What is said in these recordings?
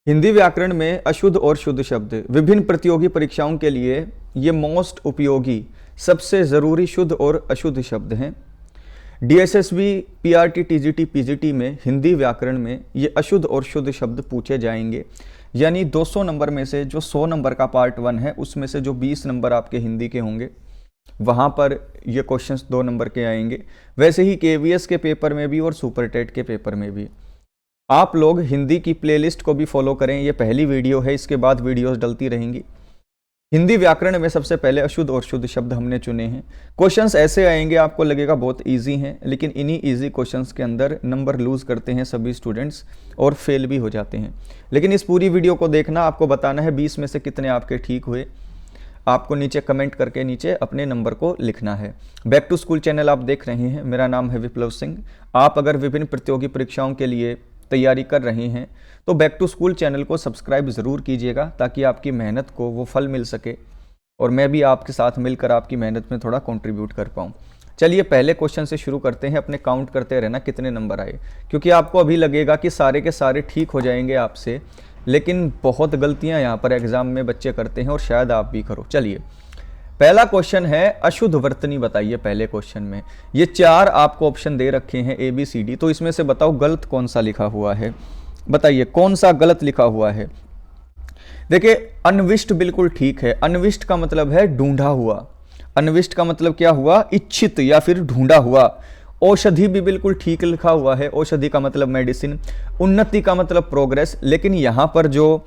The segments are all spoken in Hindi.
हिंदी व्याकरण में अशुद्ध और शुद्ध शब्द विभिन्न प्रतियोगी परीक्षाओं के लिए ये मोस्ट उपयोगी सबसे ज़रूरी शुद्ध और अशुद्ध शब्द हैं। डीएसएसबी, पीआरटी, टीजीटी, पीजीटी में हिंदी व्याकरण में ये अशुद्ध और शुद्ध शब्द पूछे जाएंगे। यानी 200 नंबर में से जो 100 नंबर का पार्ट 1 है उसमें से जो 20 नंबर आपके हिंदी के होंगे वहाँ पर ये क्वेश्चंस 2 नंबर के आएंगे। वैसे ही केवीएस के पेपर में भी और सुपर टेट के पेपर में भी। आप लोग हिंदी की प्लेलिस्ट को भी फॉलो करें, ये पहली वीडियो है, इसके बाद वीडियोस डलती रहेंगी। हिंदी व्याकरण में सबसे पहले अशुद्ध और शुद्ध शब्द हमने चुने हैं। क्वेश्चंस ऐसे आएंगे, आपको लगेगा बहुत इजी हैं, लेकिन इन्हीं इजी क्वेश्चंस के अंदर नंबर लूज करते हैं सभी स्टूडेंट्स और फेल भी हो जाते हैं। लेकिन इस पूरी वीडियो को देखना, आपको बताना है 20 में से कितने आपके ठीक हुए। आपको नीचे कमेंट करके नीचे अपने नंबर को लिखना है। बैक टू स्कूल चैनल आप देख रहे हैं, मेरा नाम है विप्लव सिंह। आप अगर विभिन्न प्रतियोगी परीक्षाओं के लिए तैयारी कर रहे हैं तो बैक टू स्कूल चैनल को सब्सक्राइब ज़रूर कीजिएगा ताकि आपकी मेहनत को वो फल मिल सके और मैं भी आपके साथ मिलकर आपकी मेहनत में थोड़ा कंट्रीब्यूट कर पाऊँ। चलिए पहले क्वेश्चन से शुरू करते हैं। अपने काउंट करते रहना कितने नंबर आए, क्योंकि आपको अभी लगेगा कि सारे के सारे ठीक हो जाएंगे आपसे, लेकिन बहुत गलतियाँ यहाँ पर एग्जाम में बच्चे करते हैं और शायद आप भी करो। चलिए पहला क्वेश्चन है अशुद्ध वर्तनी बताइए। पहले क्वेश्चन में ये 4 आपको ऑप्शन दे रखे हैं ABCD, तो इसमें से बताओ गलत कौन सा लिखा हुआ है। बताइए कौन सा गलत लिखा हुआ है। देखिए अन्विष्ट बिल्कुल ठीक है। अन्विष्ट का मतलब है ढूंढा हुआ। अन्विष्ट का मतलब क्या हुआ? इच्छित या फिर ढूंढा हुआ। औषधि भी बिल्कुल ठीक लिखा हुआ है। औषधि का मतलब मेडिसिन। उन्नति का मतलब प्रोग्रेस। लेकिन यहां पर जो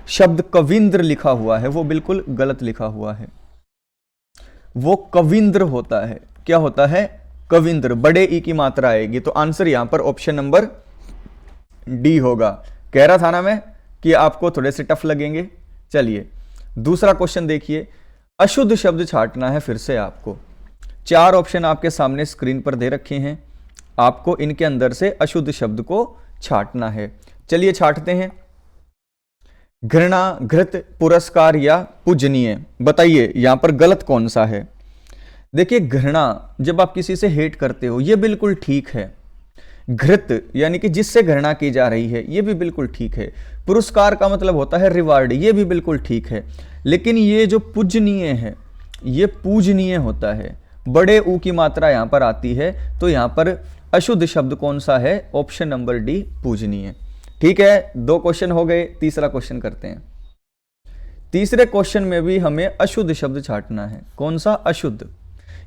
शब्द कविंद्र लिखा हुआ है वो बिल्कुल गलत लिखा हुआ है। वो कविंद्र होता है। क्या होता है? कविंद्र। बड़े ई की मात्रा आएगी, तो आंसर यहां पर ऑप्शन नंबर डी होगा। कह रहा था ना मैं कि आपको थोड़े से टफ लगेंगे। चलिए दूसरा क्वेश्चन देखिए। अशुद्ध शब्द छांटना है। फिर से आपको 4 ऑप्शन आपके सामने स्क्रीन पर दे रखे हैं, आपको इनके अंदर से अशुद्ध शब्द को छांटना है। चलिए छांटते हैं। घृणा, घृत, पुरस्कार या पूजनीय। बताइए यहां पर गलत कौन सा है। देखिए घृणा, जब आप किसी से हेट करते हो, ये बिल्कुल ठीक है। घृत यानी कि जिससे घृणा की जा रही है, ये भी बिल्कुल ठीक है। पुरस्कार का मतलब होता है रिवार्ड, ये भी बिल्कुल ठीक है। लेकिन ये जो पूजनीय है, ये पूजनीय होता है। बड़े ऊ की मात्रा यहां पर आती है, तो यहां पर अशुद्ध शब्द कौन सा है? ऑप्शन नंबर डी, पूजनीय। ठीक है, 2 क्वेश्चन हो गए। तीसरा क्वेश्चन करते हैं। तीसरे क्वेश्चन में भी हमें अशुद्ध शब्द छांटना है। कौन सा? अशुद्ध।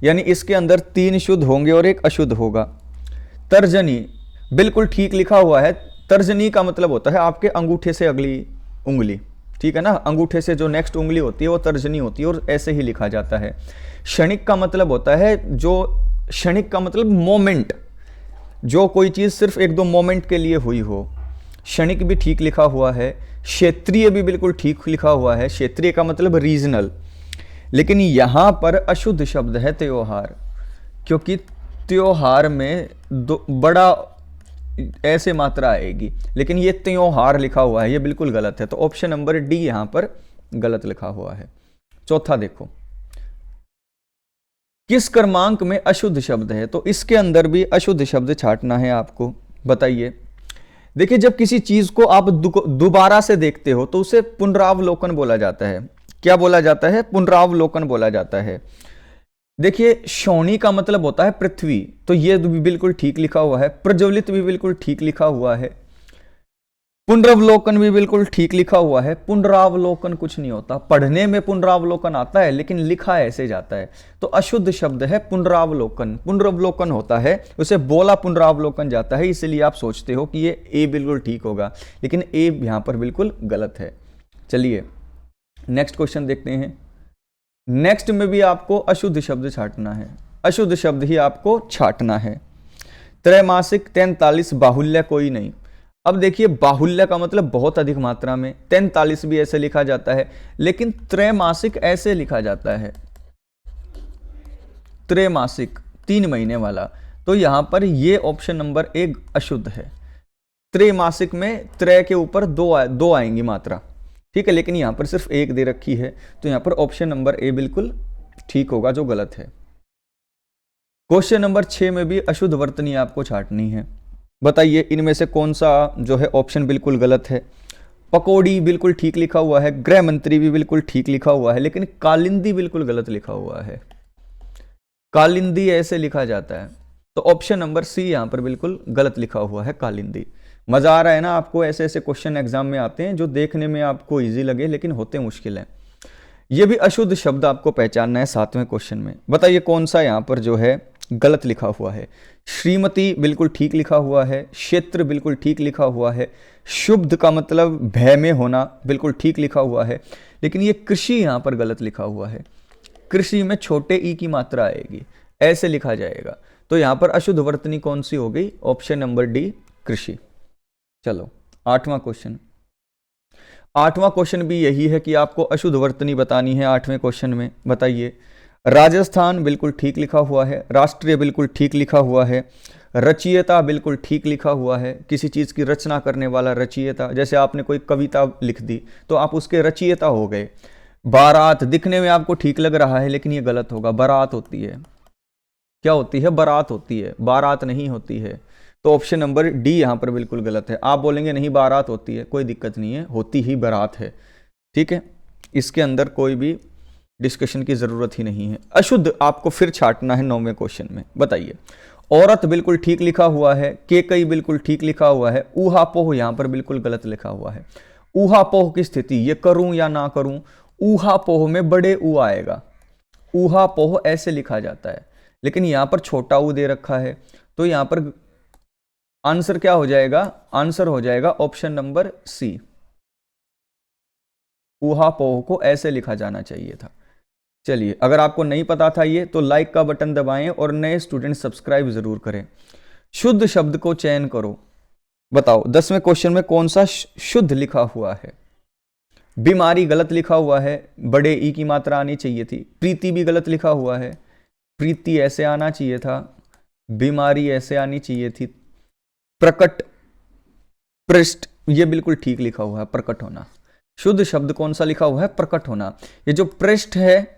यानी इसके अंदर 3 शुद्ध होंगे और 1 अशुद्ध होगा। तर्जनी बिल्कुल ठीक लिखा हुआ है। तर्जनी का मतलब होता है आपके अंगूठे से अगली उंगली, ठीक है ना। अंगूठे से जो नेक्स्ट उंगली होती है वो तर्जनी होती है और ऐसे ही लिखा जाता है। क्षणिक का मतलब होता है क्षणिक का मतलब मोमेंट, जो कोई चीज सिर्फ 1-2 मोमेंट के लिए हुई हो। क्षणिक भी ठीक लिखा हुआ है। क्षेत्रीय भी बिल्कुल ठीक लिखा हुआ है। क्षेत्रीय का मतलब रीजनल। लेकिन यहां पर अशुद्ध शब्द है त्योहार, क्योंकि त्योहार में बड़ा ऐसे मात्रा आएगी, लेकिन ये त्योहार लिखा हुआ है, ये बिल्कुल गलत है। तो ऑप्शन नंबर डी यहां पर गलत लिखा हुआ है। चौथा देखो, किस क्रमांक में अशुद्ध शब्द है, तो इसके अंदर भी अशुद्ध शब्द छांटना है आपको। बताइए। देखिए जब किसी चीज को आप दोबारा से देखते हो तो उसे पुनरावलोकन बोला जाता है। क्या बोला जाता है? पुनरावलोकन बोला जाता है। देखिए शोणी का मतलब होता है पृथ्वी, तो ये भी बिल्कुल ठीक लिखा हुआ है। प्रज्वलित भी बिल्कुल ठीक लिखा हुआ है। पुनरावलोकन भी बिल्कुल ठीक लिखा हुआ है। पुनरावलोकन कुछ नहीं होता, पढ़ने में पुनरावलोकन आता है लेकिन लिखा ऐसे जाता है। तो अशुद्ध शब्द है पुनरावलोकन। पुनरावलोकन होता है, उसे बोला पुनरावलोकन जाता है, इसलिए आप सोचते हो कि ये ए बिल्कुल ठीक होगा, लेकिन ए यहां पर बिल्कुल गलत है। चलिए नेक्स्ट क्वेश्चन देखते हैं। नेक्स्ट में भी आपको अशुद्ध शब्द छांटना है। अशुद्ध शब्द ही आपको छांटना है। त्रैमासिक, 43, बाहुल्य कोई नहीं। अब देखिए बाहुल्य का मतलब बहुत अधिक मात्रा में, 43 भी ऐसे लिखा जाता है, लेकिन त्रैमासिक ऐसे लिखा जाता है। त्रैमासिक 3 महीने वाला, तो यहां पर ये ऑप्शन नंबर 1 अशुद्ध है। त्रैमासिक में त्रय के ऊपर 2 आएंगी मात्रा, ठीक है, लेकिन यहां पर सिर्फ 1 दे रखी है, तो यहां पर ऑप्शन नंबर ए बिल्कुल ठीक होगा, जो गलत है। क्वेश्चन नंबर 6 में भी अशुद्ध वर्तनी आपको छांटनी है। बताइए इनमें से कौन सा जो है ऑप्शन बिल्कुल गलत है। पकौड़ी बिल्कुल ठीक लिखा हुआ है, गृह मंत्री भी बिल्कुल ठीक लिखा हुआ है, लेकिन कालिंदी बिल्कुल गलत लिखा हुआ है। कालिंदी ऐसे लिखा जाता है, तो ऑप्शन नंबर सी यहां पर बिल्कुल गलत लिखा हुआ है, कालिंदी। मजा आ रहा है ना आपको? ऐसे ऐसे क्वेश्चन एग्जाम में आते हैं जो देखने में आपको इजी लगे लेकिन होते मुश्किल हैं। ये भी अशुद्ध शब्द आपको पहचानना है 7वें क्वेश्चन में। बताइए कौन सा यहां पर जो है गलत लिखा हुआ है। श्रीमती बिल्कुल ठीक लिखा हुआ है, क्षेत्र बिल्कुल ठीक लिखा हुआ है, शुद्ध का मतलब भय में होना बिल्कुल ठीक लिखा हुआ है, लेकिन ये कृषि यहां पर गलत लिखा हुआ है। कृषि में छोटे ई की मात्रा आएगी, ऐसे लिखा जाएगा। तो यहां पर अशुद्ध वर्तनी कौन सी हो गई? ऑप्शन नंबर डी, कृषि। चलो 8वां क्वेश्चन। 8वां क्वेश्चन भी यही है कि आपको अशुद्ध वर्तनी बतानी है 8वें क्वेश्चन में। बताइए, राजस्थान बिल्कुल ठीक लिखा हुआ है, राष्ट्रीय बिल्कुल ठीक लिखा हुआ है, रचयिता बिल्कुल ठीक लिखा हुआ है, किसी चीज़ की रचना करने वाला रचयिता, जैसे आपने कोई कविता लिख दी तो आप उसके रचयिता हो गए। बारात दिखने में आपको ठीक लग रहा है लेकिन ये गलत होगा, बारात होती है। क्या होती है? बारात होती है, बारात नहीं होती है। तो ऑप्शन नंबर डी यहां पर बिल्कुल गलत है। आप बोलेंगे नहीं बारात होती है, कोई दिक्कत नहीं है, होती ही बारात है। ठीक है, इसके अंदर कोई भी डिस्कशन की जरूरत ही नहीं है। अशुद्ध आपको फिर छांटना है 9वें क्वेश्चन में। बताइए, औरत बिल्कुल ठीक लिखा हुआ है, केकई बिल्कुल ठीक लिखा हुआ है, ऊहापोह यहां पर बिल्कुल गलत लिखा हुआ है। ऊहापोह की स्थिति, ये करूं या ना करूं, ऊहापोह में बड़े ऊ आएगा, ऊहापोह ऐसे लिखा जाता है, लेकिन यहां पर छोटा ऊ दे रखा है, तो यहां पर आंसर क्या हो जाएगा? आंसर हो जाएगा ऑप्शन नंबर सी, ऊहापोह को ऐसे लिखा जाना चाहिए था। चलिए, अगर आपको नहीं पता था ये तो लाइक का बटन दबाएं और नए स्टूडेंट सब्सक्राइब जरूर करें। शुद्ध शब्द को चयन करो। बताओ 10वें क्वेश्चन में कौन सा शुद्ध लिखा हुआ है? बीमारी गलत लिखा हुआ है, बड़े ई की मात्रा आनी चाहिए थी। प्रीति भी गलत लिखा हुआ है, प्रीति ऐसे आना चाहिए था, बीमारी ऐसे आनी चाहिए थी। प्रकट, पृष्ठ, ये बिल्कुल ठीक लिखा हुआ है, प्रकट होना। शुद्ध शब्द कौन सा लिखा हुआ है? प्रकट होना। ये जो पृष्ठ है,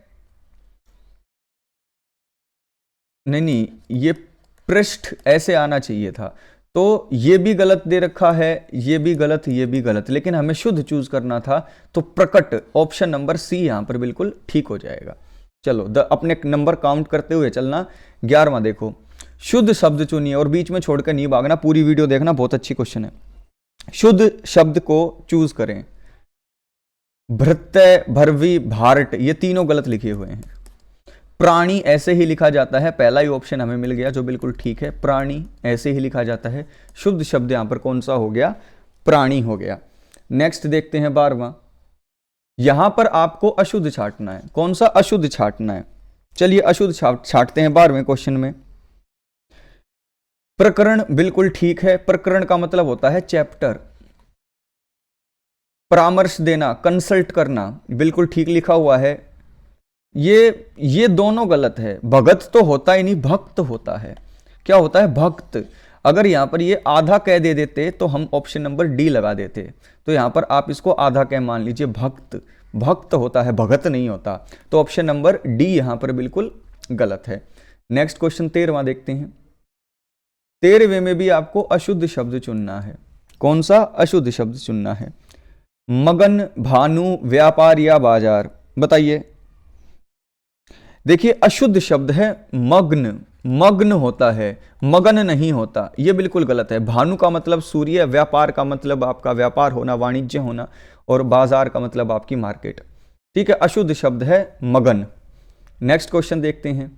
नहीं, ये पृष्ठ ऐसे आना चाहिए था, तो ये भी गलत दे रखा है, ये भी गलत, ये भी गलत, लेकिन हमें शुद्ध चूज करना था, तो प्रकट ऑप्शन नंबर सी यहां पर बिल्कुल ठीक हो जाएगा। चलो अपने नंबर काउंट करते हुए चलना। 11वां देखो, शुद्ध शब्द चुनिए और बीच में छोड़कर नहीं भागना, पूरी वीडियो देखना, बहुत अच्छी क्वेश्चन है। शुद्ध शब्द को चूज करें। भृत्य, भरवी, भारट, ये तीनों गलत लिखे हुए हैं। प्राणी ऐसे ही लिखा जाता है, पहला ही ऑप्शन हमें मिल गया जो बिल्कुल ठीक है, प्राणी ऐसे ही लिखा जाता है। शुद्ध शब्द यहां पर कौन सा हो गया? प्राणी हो गया। नेक्स्ट देखते हैं 12वां। यहां पर आपको अशुद्ध छांटना है। कौन सा अशुद्ध छांटना है? चलिए अशुद्ध छांटते हैं 12वें क्वेश्चन में। प्रकरण बिल्कुल ठीक है, प्रकरण का मतलब होता है चैप्टर। परामर्श देना, कंसल्ट करना, बिल्कुल ठीक लिखा हुआ है। ये दोनों गलत है। भगत तो होता ही नहीं, भक्त होता है। क्या होता है? भक्त। अगर यहां पर ये आधा कह दे देते तो हम ऑप्शन नंबर डी लगा देते, तो यहां पर आप इसको आधा कह मान लीजिए, भक्त। भक्त होता है, भगत नहीं होता, तो ऑप्शन नंबर डी यहां पर बिल्कुल गलत है। नेक्स्ट क्वेश्चन 13वां देखते हैं। 13वें में भी आपको अशुद्ध शब्द चुनना है। कौन सा अशुद्ध शब्द चुनना है? मगन, भानु, व्यापार या बाजार। बताइए। देखिए अशुद्ध शब्द है मग्न, मग्न होता है, मगन नहीं होता, यह बिल्कुल गलत है। भानु का मतलब सूर्य, व्यापार का मतलब आपका व्यापार होना, वाणिज्य होना, और बाजार का मतलब आपकी मार्केट। ठीक है, अशुद्ध शब्द है मगन। नेक्स्ट क्वेश्चन देखते हैं।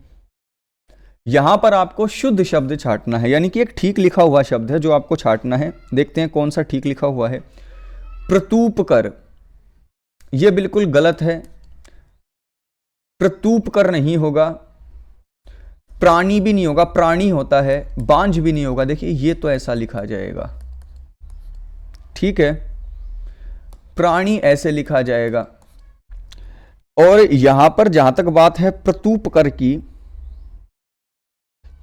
यहां पर आपको शुद्ध शब्द छांटना है, यानी कि एक ठीक लिखा हुआ शब्द है जो आपको छांटना है। देखते हैं कौन सा ठीक लिखा हुआ है। प्रतूप कर, यह बिल्कुल गलत है, प्रतूप कर नहीं होगा। प्राणी भी नहीं होगा, प्राणी होता है। बांझ भी नहीं होगा, देखिए ये तो ऐसा लिखा जाएगा। ठीक है, प्राणी ऐसे लिखा जाएगा। और यहां पर जहां तक बात है प्रतूप कर की,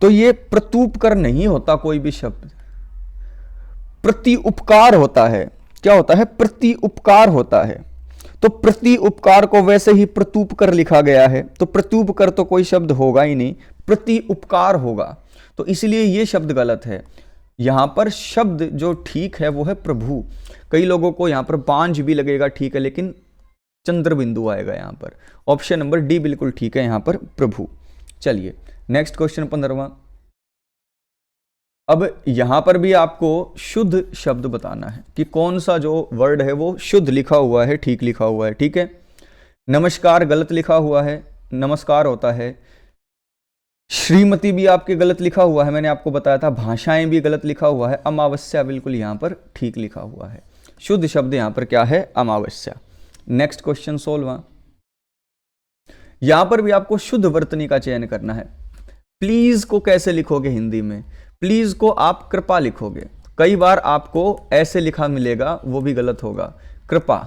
तो ये प्रतूप कर नहीं होता कोई भी शब्द, प्रति उपकार होता है। क्या होता है? प्रति उपकार होता है। तो प्रति उपकार को वैसे ही प्रतूप कर लिखा गया है, तो प्रतूप कर तो कोई शब्द होगा ही नहीं, प्रति उपकार होगा, तो इसलिए यह शब्द गलत है। यहाँ पर शब्द जो ठीक है वो है प्रभु। कई लोगों को यहाँ पर बांझ भी लगेगा, ठीक है, लेकिन चंद्र बिंदु आएगा यहाँ पर। ऑप्शन नंबर डी बिल्कुल ठीक है यहाँ पर प्रभु। चलिए नेक्स्ट क्वेश्चन 15वां। अब यहां पर भी आपको शुद्ध शब्द बताना है कि कौन सा जो वर्ड है वो शुद्ध लिखा हुआ है, ठीक लिखा हुआ है, ठीक है। नमस्कार गलत लिखा हुआ है, नमस्कार होता है। श्रीमती भी आपके गलत लिखा हुआ है, मैंने आपको बताया था। भाषाएं भी गलत लिखा हुआ है। अमावस्या बिल्कुल यहां पर ठीक लिखा हुआ है। शुद्ध शब्द यहां पर क्या है? अमावस्या। नेक्स्ट क्वेश्चन 16वां। यहां पर भी आपको शुद्ध वर्तनी का चयन करना है। प्लीज को कैसे लिखोगे हिंदी में? प्लीज को आप कृपा लिखोगे। कई बार आपको ऐसे लिखा मिलेगा, वो भी गलत होगा, कृपा।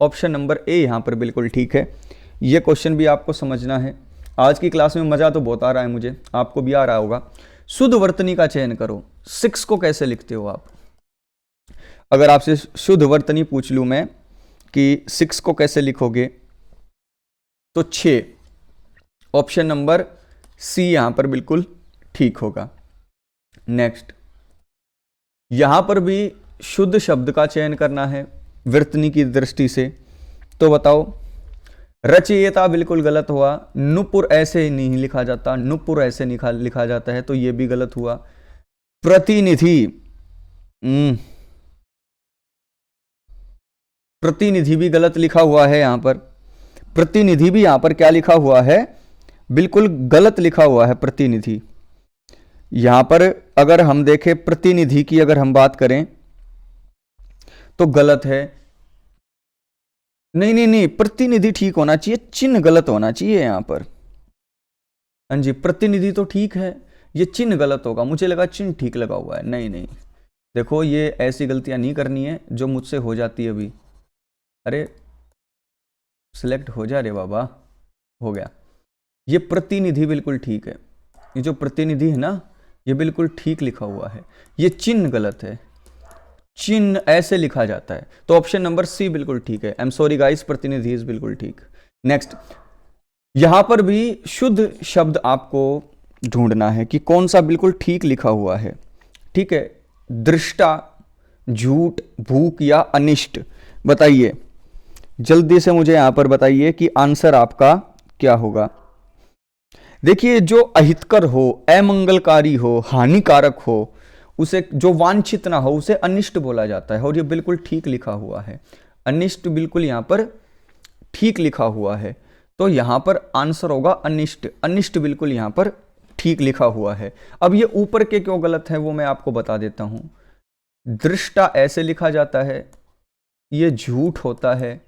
ऑप्शन नंबर ए यहां पर बिल्कुल ठीक है। यह क्वेश्चन भी आपको समझना है। आज की क्लास में मजा तो बहुत आ रहा है मुझे, आपको भी आ रहा होगा। शुद्ध वर्तनी का चयन करो। 6 को कैसे लिखते हो आप? अगर आपसे शुद्ध वर्तनी पूछ लूं मैं कि 6 को कैसे लिखोगे, तो 6। ऑप्शन नंबर सी यहां पर बिल्कुल ठीक होगा। नेक्स्ट, यहां पर भी शुद्ध शब्द का चयन करना है वर्तनी की दृष्टि से। तो बताओ, रचयिता बिल्कुल gलत हुआ। नुपुर ऐसे नहीं लिखा जाता, नुपुर ऐसे लिखा जाता है, तो यह भी गलत हुआ। प्रतिनिधि, प्रतिनिधि भी गलत लिखा हुआ है यहां पर। प्रतिनिधि भी यहां पर क्या लिखा हुआ है? बिल्कुल गलत लिखा हुआ है प्रतिनिधि। यहां पर अगर हम देखें प्रतिनिधि की, अगर हम बात करें तो गलत है। नहीं नहीं नहीं, प्रतिनिधि ठीक होना चाहिए, चिन्ह गलत होना चाहिए यहां पर। हाँ जी, प्रतिनिधि तो ठीक है, ये चिन्ह गलत होगा। मुझे लगा चिन्ह ठीक लगा हुआ है। नहीं नहीं, देखो ये ऐसी गलतियां नहीं करनी है जो मुझसे हो जाती है अभी। अरे सिलेक्ट हो जा रे बाबा, हो गया। ये प्रतिनिधि बिल्कुल ठीक है। ये जो प्रतिनिधि है ना, ये बिल्कुल ठीक लिखा हुआ है। ये चिन्ह गलत है, चिन्ह ऐसे लिखा जाता है। तो ऑप्शन नंबर सी बिल्कुल ठीक है। आई एम सॉरी गाइस, प्रतिनिधि इज बिल्कुल ठीक। नेक्स्ट, यहां पर भी शुद्ध शब्द आपको ढूंढना है कि कौन सा बिल्कुल ठीक लिखा हुआ है, ठीक है। दृष्टा, झूठ, भूख या अनिष्ट, बताइए जल्दी से मुझे यहां पर बताइए कि आंसर आपका क्या होगा। देखिए, जो अहितकर हो, अमंगलकारी हो, हानिकारक हो, उसे जो वांछित ना हो, उसे अनिष्ट बोला जाता है। और ये बिल्कुल ठीक लिखा हुआ है। अनिष्ट बिल्कुल यहां पर ठीक लिखा हुआ है। तो यहां पर आंसर होगा अनिष्ट। अनिष्ट बिल्कुल यहां पर ठीक लिखा हुआ है। अब ये ऊपर के क्यों गलत है वो मैं आपको बता देता हूं। दृष्टा ऐसे लिखा जाता है, ये झूठ होता है,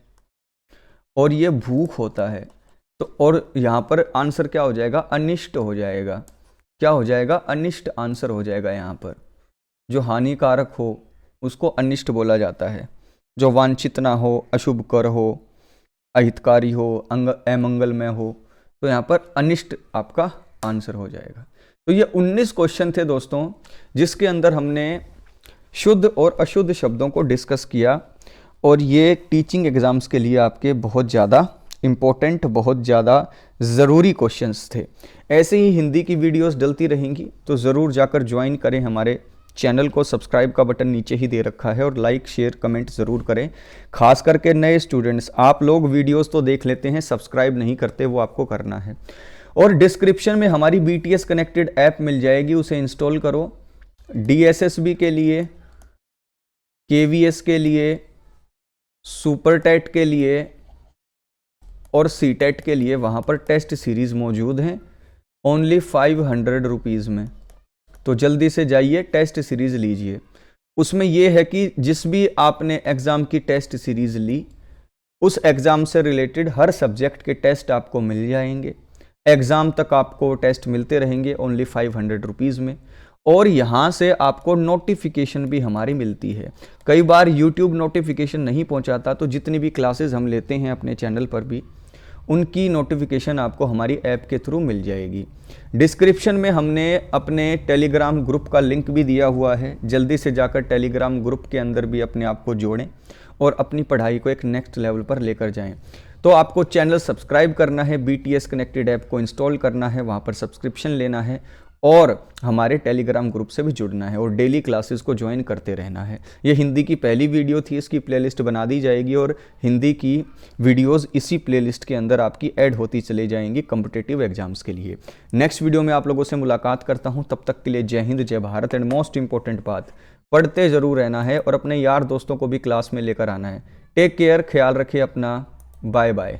और ये भूख होता है। तो और यहां पर आंसर क्या हो जाएगा? अनिष्ट हो जाएगा। क्या हो जाएगा? अनिष्ट आंसर हो जाएगा। यहां पर जो हानिकारक हो उसको अनिष्ट बोला जाता है। जो वांछित ना हो, अशुभकर हो, अहितकारी हो, अमंगलमय हो, तो यहां पर अनिष्ट आपका आंसर हो जाएगा। तो ये 19 क्वेश्चन थे दोस्तों, जिसके अंदर हमने शुद्ध और अशुद्ध शब्दों को डिस्कस किया। और ये टीचिंग एग्जाम्स के लिए आपके बहुत ज़्यादा इम्पोर्टेंट, बहुत ज़्यादा ज़रूरी क्वेश्चंस थे। ऐसे ही हिंदी की वीडियोस डलती रहेंगी, तो ज़रूर जाकर ज्वाइन करें हमारे चैनल को। सब्सक्राइब का बटन नीचे ही दे रखा है, और लाइक शेयर कमेंट ज़रूर करें। खास करके नए स्टूडेंट्स, आप लोग वीडियोस तो देख लेते हैं, सब्सक्राइब नहीं करते, वो आपको करना है। और डिस्क्रिप्शन में हमारी BTS कनेक्टेड ऐप मिल जाएगी, उसे इंस्टॉल करो। DSSB के लिए, KVS के लिए, सुपर टेट के लिए और CTET के लिए वहाँ पर टेस्ट सीरीज़ मौजूद हैं, ओनली 500 रुपीज़ में। तो जल्दी से जाइए, टेस्ट सीरीज़ लीजिए। उसमें यह है कि जिस भी आपने एग्ज़ाम की टेस्ट सीरीज़ ली, उस एग्ज़ाम से रिलेटेड हर सब्जेक्ट के टेस्ट आपको मिल जाएंगे। एग्ज़ाम तक आपको टेस्ट मिलते रहेंगे ओनली 500 रुपीज़ में। और यहाँ से आपको नोटिफिकेशन भी हमारी मिलती है। कई बार YouTube नोटिफिकेशन नहीं पहुँचाता, तो जितनी भी क्लासेस हम लेते हैं अपने चैनल पर भी, उनकी नोटिफिकेशन आपको हमारी ऐप के थ्रू मिल जाएगी। डिस्क्रिप्शन में हमने अपने टेलीग्राम ग्रुप का लिंक भी दिया हुआ है। जल्दी से जाकर टेलीग्राम ग्रुप के अंदर भी अपने आप को जोड़ें और अपनी पढ़ाई को एक नेक्स्ट लेवल पर लेकर जाएं। तो आपको चैनल सब्सक्राइब करना है, BTS कनेक्टेड ऐप को इंस्टॉल करना है, वहाँ पर सब्सक्रिप्शन लेना है, और हमारे टेलीग्राम ग्रुप से भी जुड़ना है और डेली क्लासेस को ज्वाइन करते रहना है। ये हिंदी की पहली वीडियो थी, इसकी प्लेलिस्ट बना दी जाएगी और हिंदी की वीडियोस इसी प्लेलिस्ट के अंदर आपकी ऐड होती चली जाएंगी कॉम्पिटिटिव एग्जाम्स के लिए। नेक्स्ट वीडियो में आप लोगों से मुलाकात करता हूँ, तब तक के लिए जय हिंद जय भारत। एंड मोस्ट इंपॉर्टेंट बात, पढ़ते ज़रूर रहना है और अपने यार दोस्तों को भी क्लास में लेकर आना है। टेक केयर, ख्याल रखिए अपना, बाय बाय।